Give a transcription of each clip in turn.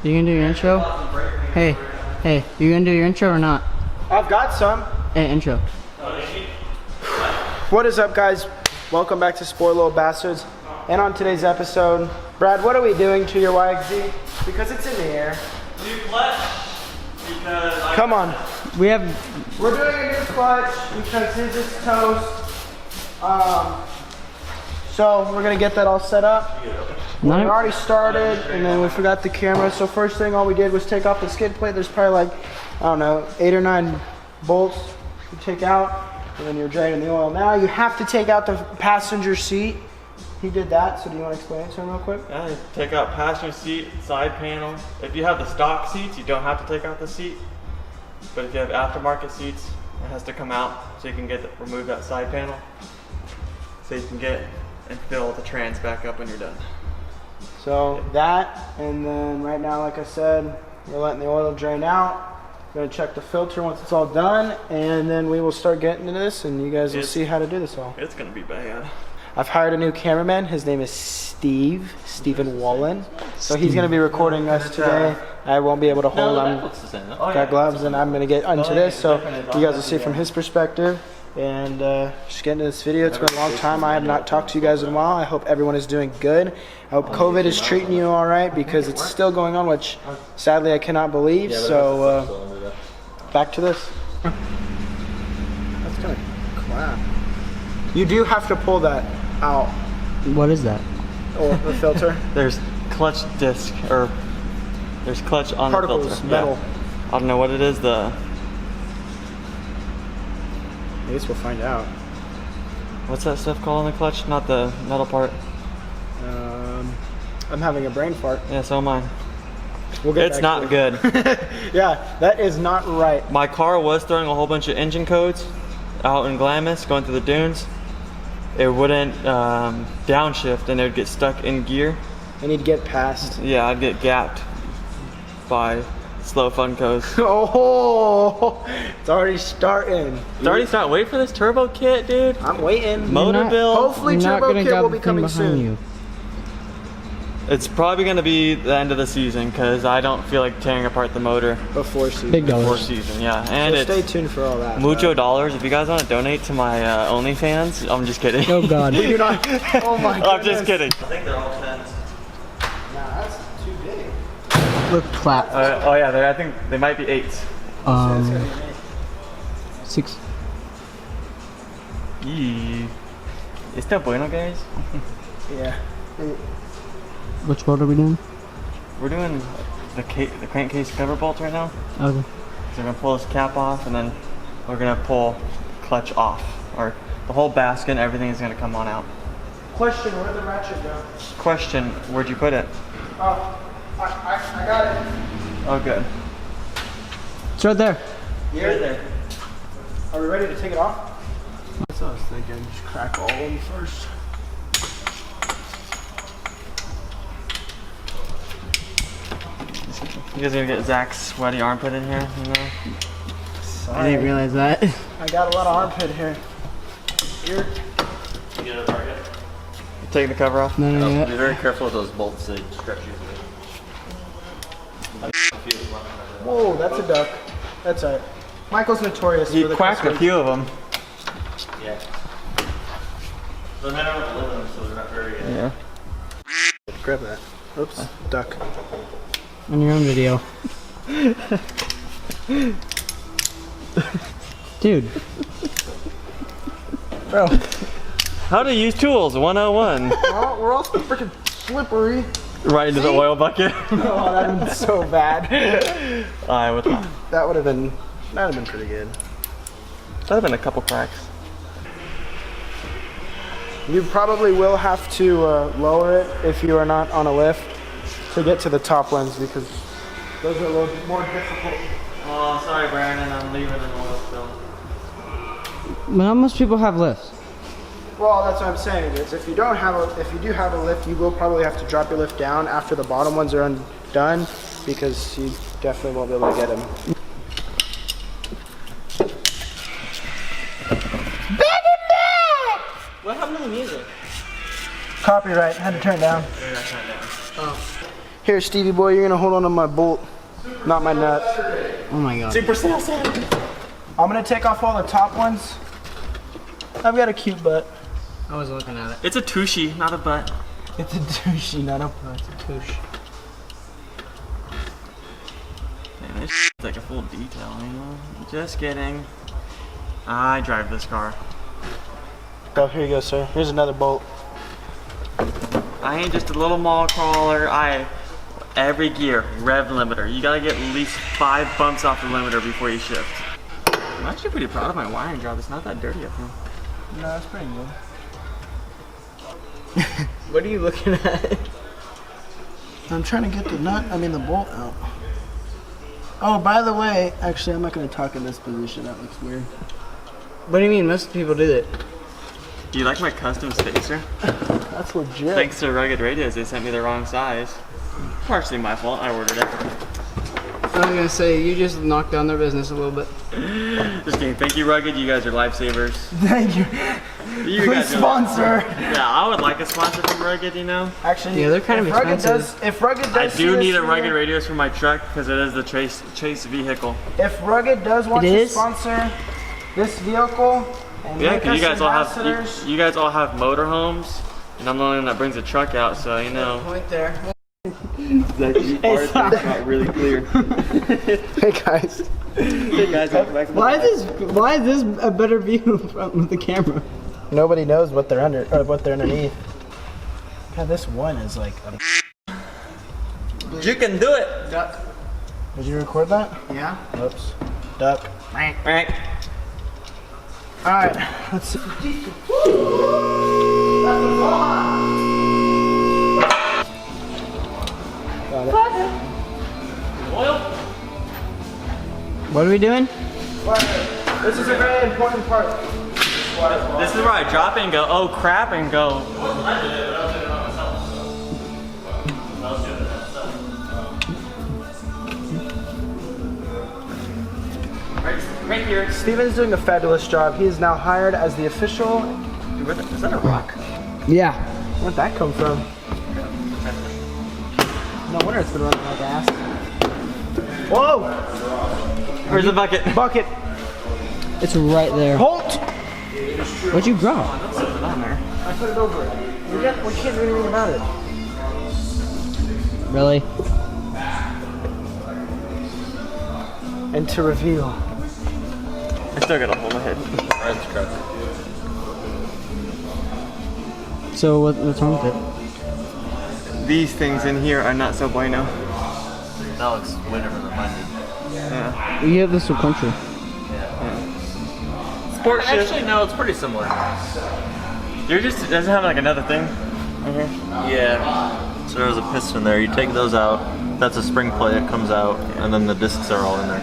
You gonna do your intro? Hey, you gonna do your intro or not? I've got some. Hey, intro. What is up, guys? Welcome back to Spoiled Little Bastards. And on today's episode, Brad, what are we doing to your YXZ? Because it's in the air. New clutch. Because Come on. We're We're doing a new clutch because his is toast. So we're gonna get that all set up. We already started, and then we forgot the camera. So first thing, all we did was take off the skid plate. There's probably like, I don't know, 8 or 9 bolts you take out, and then you're draining the oil. Now you have to take out the passenger seat. He did that, so do you want to explain it to him real quick? yeah, you take out passenger seat, side panel. If you have the stock seats, you don't have to take out the seat. But if you have aftermarket seats, it has to come out so you can remove that side panel. So you can get and fill the trans back up when you're done. So that, and then right now, like I said, we're letting the oil drain out. We're gonna check the filter once it's all done, and then we will start getting into this, and you guys will see how to do this all. It's gonna be bad. I've hired a new cameraman. His name is Stephen Wallen. So he's gonna be recording us today. I won't be able to hold him. Got gloves, and I'm gonna get into this, so you guys will see from his perspective. And just get into this video. It's been a long time. I have not talked to you guys in a while. I hope everyone is doing good. I hope COVID is treating you all right, because it's still going on, which sadly I cannot believe. So back to this. That's kind of crap. You do have to pull that out. What is that? Or the filter. There's clutch disc, or there's clutch on Particles, the filter. metal. Yeah. I don't know what it is. I guess we'll find out. What's that stuff called in the clutch? Not the metal part. I'm having a brain fart. Yeah, so am I. We'll get It's back not to it. good. Yeah, that is not right. My car was throwing a whole bunch of engine codes out in Glamis, going through the dunes. It wouldn't downshift, and it would get stuck in gear. I need to get past. Yeah, I'd get gapped by slow fun codes. Oh, it's already starting. It's already starting. Wait for this turbo kit, dude. I'm waiting. Motor build. Hopefully turbo kit will be coming soon. You. It's probably going to be the end of the season, because I don't feel like tearing apart the motor Before season. Big before dollars. season. Yeah, and So it's stay tuned for all that. mucho dollars. If you guys want to donate to my OnlyFans, I'm just kidding. Oh God. You're not. Oh my god. I'm just kidding. I think they're all 10s. Nah, that's too big. Look flat. Oh yeah, I think they might be 8s. 6. Yee. Está bueno, guys. Yeah. Which bolt are we doing? We're doing the crankcase cover bolts right now. Okay. So we're gonna pull this cap off, and then we're gonna pull clutch off, or the whole basket and everything is gonna come on out. Question: where did the ratchet go? Question: where'd you put it? Oh, I got it. Oh, good. It's right there. Right there. Are we ready to take it off? That's what I was thinking. Just crack all of them first. You guys gonna get Zach's sweaty armpit in here? You know? I didn't realize that. I got a lot of armpit here. Here. You get a target. Taking the cover off. No, no, Be no. very careful with those bolts, they stretch you. Whoa, that's a duck. That's alright. Michael's notorious He for the quacked a custom. few of them. Yeah. But they don't have to live in them, so they're not very. Yeah. Grab that. Oops, duck. On your own video. Dude. Bro, How to use tools 101. we're all freaking slippery. Right into the oil bucket. Oh, that would been so bad. I would. That That would have been pretty good. would have been a couple cracks. You probably will have to lower it if you are not on a lift to get to the top ones, because those are a little bit more difficult. Oh, sorry, Brandon. I'm leaving an oil spill. Not most people have lifts. Well, that's what I'm saying is if you do have a lift, you will probably have to drop your lift down after the bottom ones are done, because you definitely won't be able to get them. What happened to the music? Copyright, had to turn it down. Yeah, turn it down. Oh. Here, Stevie boy, you're gonna hold on to my bolt, not my nut. Oh my god. Super salsa. I'm gonna take off all the top ones. I've got a cute butt. I was looking at it. It's a tushy, not a butt. It's a tushy, not a butt. It's a tush. Man, this shit's like a full detail, you know? Just kidding. I drive this car. Oh, here you go, sir. Here's another bolt. I ain't just a little mall crawler. Every gear, rev limiter. You gotta get at least 5 bumps off the limiter before you shift. I'm actually pretty proud of my wiring job. It's not that dirty up here. No, it's pretty good. What are you looking at? I'm trying to get the bolt out. Oh, by the way, actually, I'm not going to talk in this position. That looks weird. What do you mean? Most people do that. Do you like my custom spacer? That's legit. Thanks to Rugged Radios, they sent me the wrong size. Partially my fault. I ordered it. I was gonna say, you just knocked down their business a little bit. Just kidding. Thank you, Rugged. You guys are lifesavers. Thank you. You Please guys are sponsor. Yeah, I would like a sponsor from Rugged, you know? Actually, Yeah, they're kind of expensive. If Rugged does I see do this need a video- Rugged Radios for my truck because it is the chase vehicle. If Rugged does want It to is? sponsor this vehicle, and Yeah, make because us ambassadors, you guys all have motorhomes, and I'm the only one that brings a truck out, so you know. Point there. That Jeep part stop. is not really clear. Hey guys. Hey guys, welcome back to the Why is this a better view from the camera? Nobody knows what they're under or what they're underneath. God, this one is like. You can do it. Duck. Did you record that? Yeah. Oops. Duck. Right. All right. Let's see. Got it. Oil. What are we doing? This is a very important part. This is where I drop it and go, oh crap, and go. Right here. Steven's doing a fabulous job. He is now hired as the official. Is that a rock? Yeah. Where'd that come from? No wonder it's been running like ass. Whoa! Where's the bucket? Bucket. It's right there. Halt! What'd you drop? I put it over it. We can't do anything about it. Really? And to reveal. I still gotta hold my head. So what's wrong with it? These things in here are not so bueno. That looks way different than mine did. Yeah. You have this for country. Sport shift. Actually, no, it's pretty similar. You're just, it doesn't have like another thing. Yeah. So there's a piston there. You take those out. That's a spring plate that comes out, and then the discs are all in there.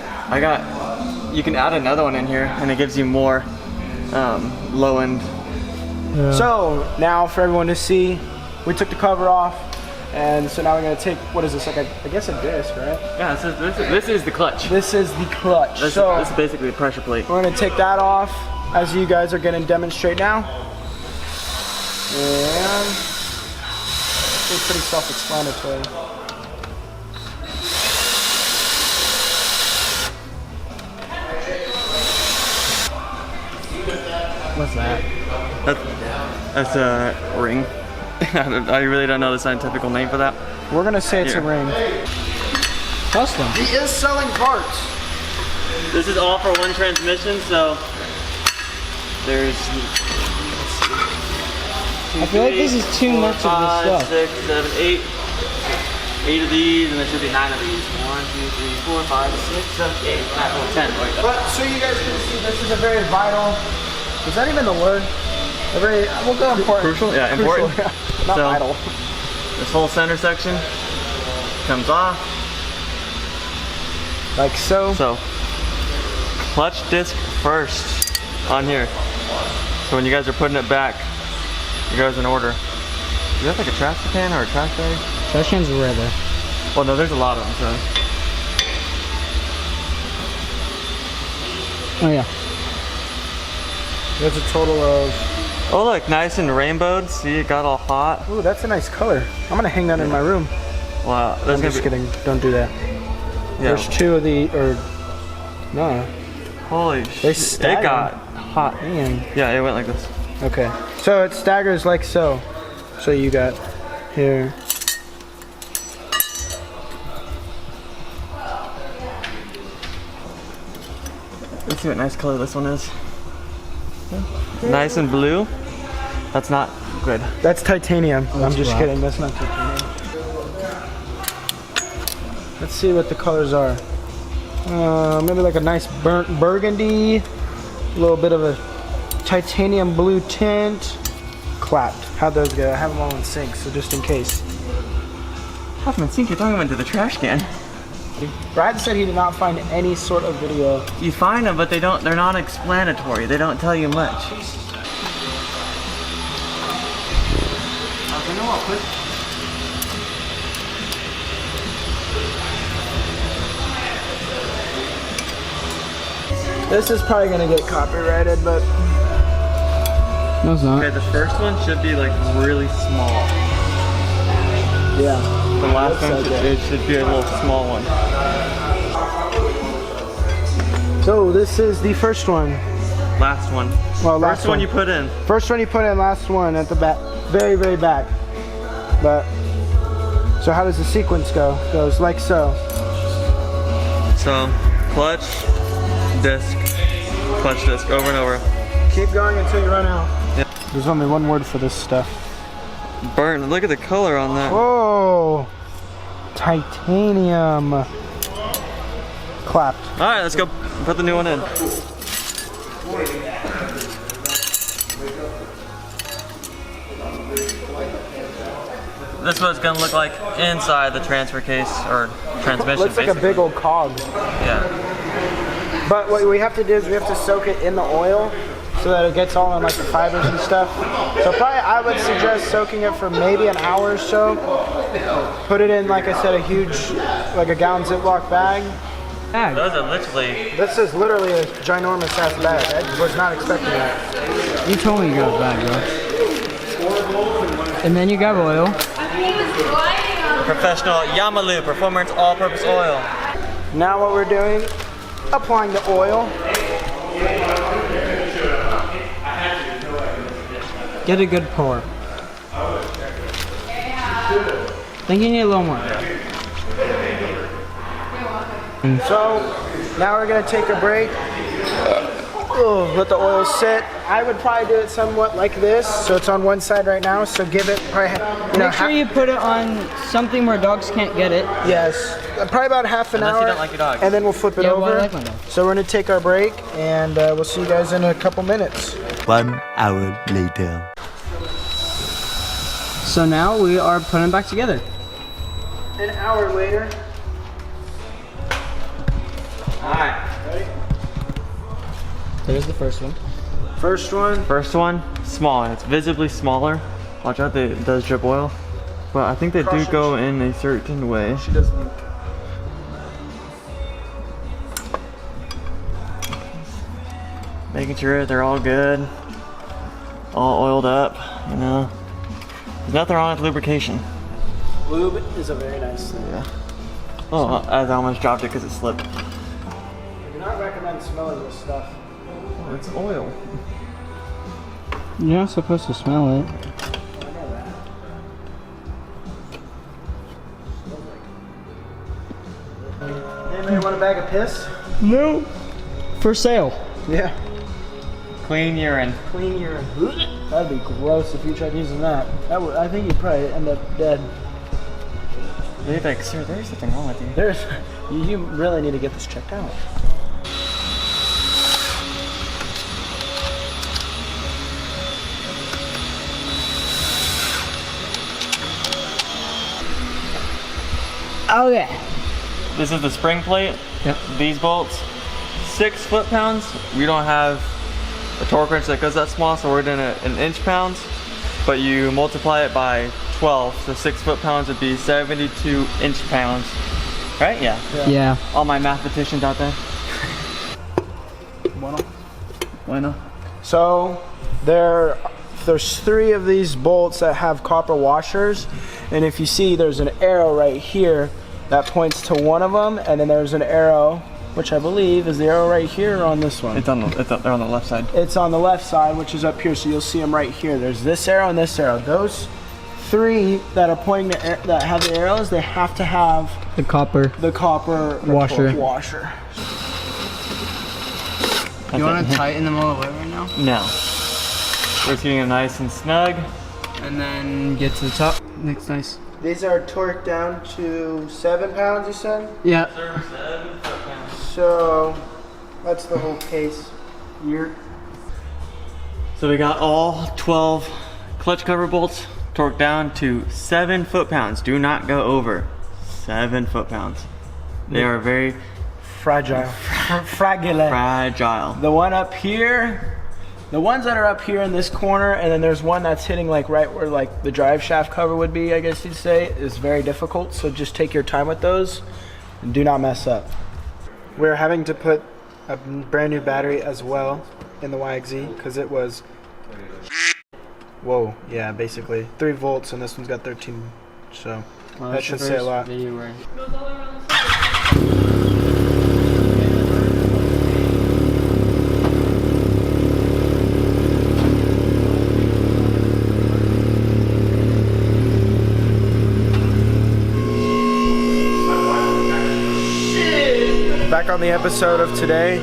You can add another one in here and it gives you more low end. So now for everyone to see, we took the cover off, and so now we're gonna take, what is this, like I guess a disc, right? Yeah, this is the clutch. This is the clutch. This So is basically a pressure plate. we're gonna take that off, as you guys are gonna demonstrate now. And it's pretty self-explanatory. What's that? That's a ring. I really don't know the scientific name for that. We're gonna say it's a Here. ring. Custom. He is selling parts. This is all for one transmission, so there's I feel like this is too much of this stuff. 6, 7, 8. 8 of these, and there should be 9 of these. 1, 2, 3, 4, 5, 6, 7, 8, 9, 10. Like that. But so you guys can see, this is a very vital. Is that even the word? A very, we'll go important. Crucial? Yeah, important. Crucial, yeah. Not So- vital. This whole center section comes off. Like so. So, clutch disc first on here. So when you guys are putting it back, it goes in order. Do you have like a trash can or a trash bag? Trash cans are right there. Well, no, there's a lot of them, so. Oh yeah. There's a total of. Oh look, nice and rainbowed. See, it got all hot. Ooh, that's a nice color. I'm gonna hang that in my room. Wow, I'm just kidding. Don't do that. Yeah. There's 2 of the, or no. Holy They shit! It stagger. got hot. Man. Yeah, it went like this. Okay. So it staggers like so. So you got here. Let's see what nice color this one is. Nice and blue. That's not good. That's titanium. I'm just black. kidding. That's not titanium. Let's see what the colors are. Maybe like a nice burnt burgundy, a little bit of a titanium blue tint. Clapped. How'd those go? I have them all in sync, so just in case. Hoffman, think you're talking about to the trash can. Brad said he did not find any sort of video. You find them, but they're not explanatory. They don't tell you much. This is probably gonna get copyrighted, but No, it's not. Okay, the first one should be like really small. yeah. The last one Looks like it should be a little small one. So this is the first one. Last one. Well, last First one one. you put in. First one you put in, last one at the back, very, very back. But, so how does the sequence go? It goes like so. So, clutch, disc, over and over. Keep going until you run out. Yep. There's only one word for this stuff. Burnt. Look at the color on that. Whoa! Titanium. Clapped. All right, let's go put the new one in. This is what it's gonna look like inside the transfer case or transmission. Looks like a basically. big old cog. Yeah. But what we have to do is we have to soak it in the oil so that it gets all in like the fibers and stuff. So probably I would suggest soaking it for maybe an hour or so. Put it in, like I said, a huge, like a gallon Ziploc bag. Those are literally. This is literally a ginormous ass bag. I was not expecting that. You told me you got a bag, bro. And then you got oil. Professional Yamaha Performance All-Purpose Oil. Now what we're doing, applying the oil. Get a good pour. Think you need a little more. So now we're gonna take a break. Let the oil sit. I would probably do it somewhat like this. So it's on one side right now. So give it probably, Make sure you put it on something where dogs can't get it. yes, probably about half an Unless hour. you don't like your dog. And then we'll flip it Yeah, over. well, I like my dog. So we're gonna take our break, and we'll see you guys in a couple minutes. 1 hour later. So now we are putting it back together. An hour later. Alright. There's the first one. First one. First one, small. It's visibly smaller. Watch out, it does drip oil. But I think they do go in a certain way. She doesn't leak. Making sure they're all good. All oiled up, you know. There's nothing wrong with lubrication. Lube is a very nice thing. Yeah. Oh, I almost dropped it because it slipped. I do not recommend smelling this stuff. Oh, it's oil. You're not supposed to smell it. Anybody want a bag of piss? No. For sale. Yeah. Clean urine. Clean urine. That'd be gross if you tried using that. That would, I think you'd probably end up dead. They're like, sir, there's something wrong with you. There's, you really need to get this checked out. Okay. This is the spring plate. Yep. These bolts, 6 foot-pounds. We don't have a torque wrench that goes that small, so we're doing it in inch-pounds. But you multiply it by 12, so 6 foot-pounds would be 72 inch-pounds. Right? Yeah. Yeah. All my mathematicians out there. Bueno. So they're there's 3 of these bolts that have copper washers, and if you see, there's an arrow right here that points to one of them, and then there's an arrow, which I believe is the arrow right here on this one. They're on the left side. It's on the left side, which is up here, so you'll see them right here. There's this arrow and this arrow. Those 3 that are pointing to that have the arrows, they have to have The copper. washer. You want to tighten them all the way right now? No. We're getting it nice and snug. And then get to the top. Next, nice. These are torqued down to 7 pounds, you said? Yeah. So that's the whole case here. So we got all 12 clutch cover bolts torqued down to 7 foot-pounds. Do not go over 7 foot-pounds. They are very Fragile. Fragile. The one up here, the ones that are up here in this corner, and then there's one that's hitting like right where like the drive shaft cover would be, I guess you'd say, is very difficult. So just take your time with those and do not mess up. We're having to put a brand new battery as well in the YXZ because it was, whoa, yeah, basically 3 volts, and this one's got 13, so that should say a lot. Back on the episode of today,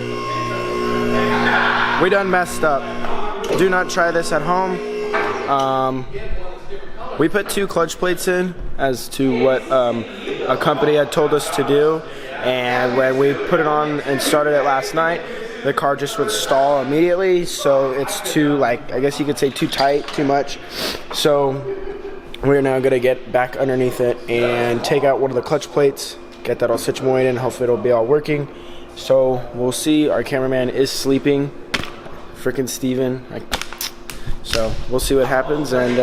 we done messed up. Do not try this at home. We put 2 clutch plates in as to what a company had told us to do, and when we put it on and started it last night, the car just would stall immediately. So it's too, like, I guess you could say too tight, too much. So we're now gonna get back underneath it and take out one of the clutch plates, get that all situated, and hopefully it'll be all working. So we'll see. Our cameraman is sleeping, freaking Steven. So we'll see what happens, and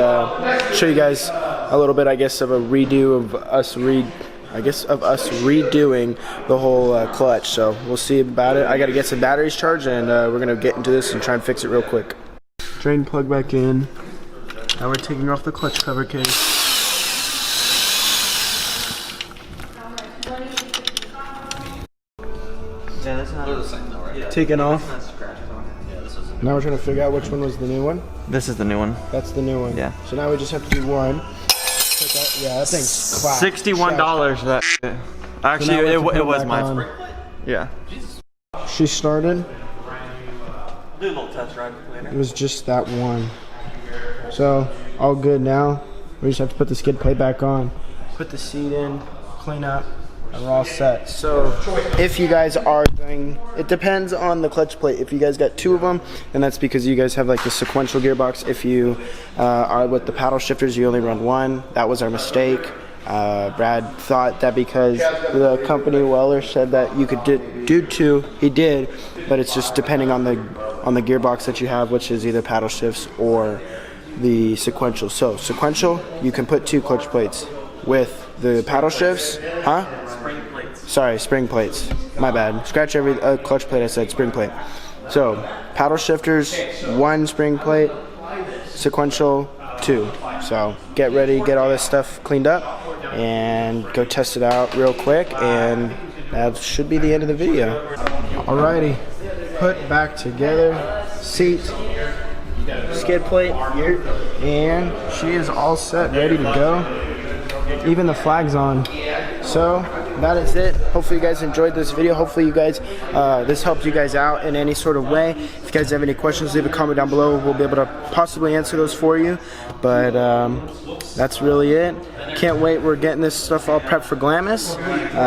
show you guys a little bit, I guess, of a redo of us redoing the whole clutch. So we'll see about it. I got to get some batteries charged, and we're gonna get into this and try and fix it real quick. Drain plug back in. Now we're taking off the clutch cover case. Yeah, that's not the same though, right? Yeah. Taken off. Yeah, this is. Now we're trying to figure out which one was the new one. This is the new one. That's the new one. Yeah. So now we just have to do one. That thing's class. $61 for that shit. Actually, So it it was mine. Yeah. She started. Do a little test ride later. It was just that one. So all good now. We just have to put the skid plate back on, put the seat in, clean up, and we're all set. So if you guys are doing, it depends on the clutch plate. If you guys got 2 of them, then that's because you guys have like the sequential gearbox. If you are with the paddle shifters, you only run 1. That was our mistake. Brad thought that because the company Weller said that you could do 2, he did, but it's just depending on the gearbox that you have, which is either paddle shifts or the sequential. So sequential, you can put 2 clutch plates. With the paddle shifts, Spring plates. Sorry, spring plates. My bad. Scratch every clutch plate I said spring plate. So paddle shifters, 1 spring plate, sequential 2. So get ready, get all this stuff cleaned up, and go test it out real quick, and that should be the end of the video. Alrighty, put back together, seat, skid plate, and she is all set, ready to go. Even the flag's on. So that is it. Hopefully you guys enjoyed this video. Hopefully you guys this helped you guys out in any sort of way. If you guys have any questions, leave a comment down below. We'll be able to possibly answer those for you. But that's really it. Can't wait. We're getting this stuff all prepped for Glamis.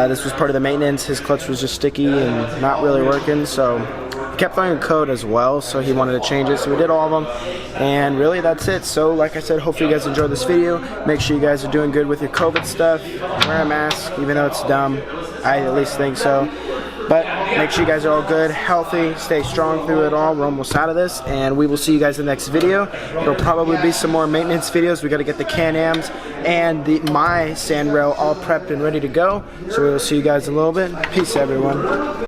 This was part of the maintenance. His clutch was just sticky and not really working, so he kept finding code as well, so he wanted to change it, so we did all of them. And really that's it. So like I said, hopefully you guys enjoyed this video. Make sure you guys are doing good with your COVID stuff. Wear a mask, even though it's dumb. I at least think so. But make sure you guys are all good, healthy, stay strong through it all. We're almost out of this, and we will see you guys in the next video. There'll probably be some more maintenance videos. We got to get the Can-Ams and my sand rail all prepped and ready to go. So we will see you guys in a little bit. Peace, everyone.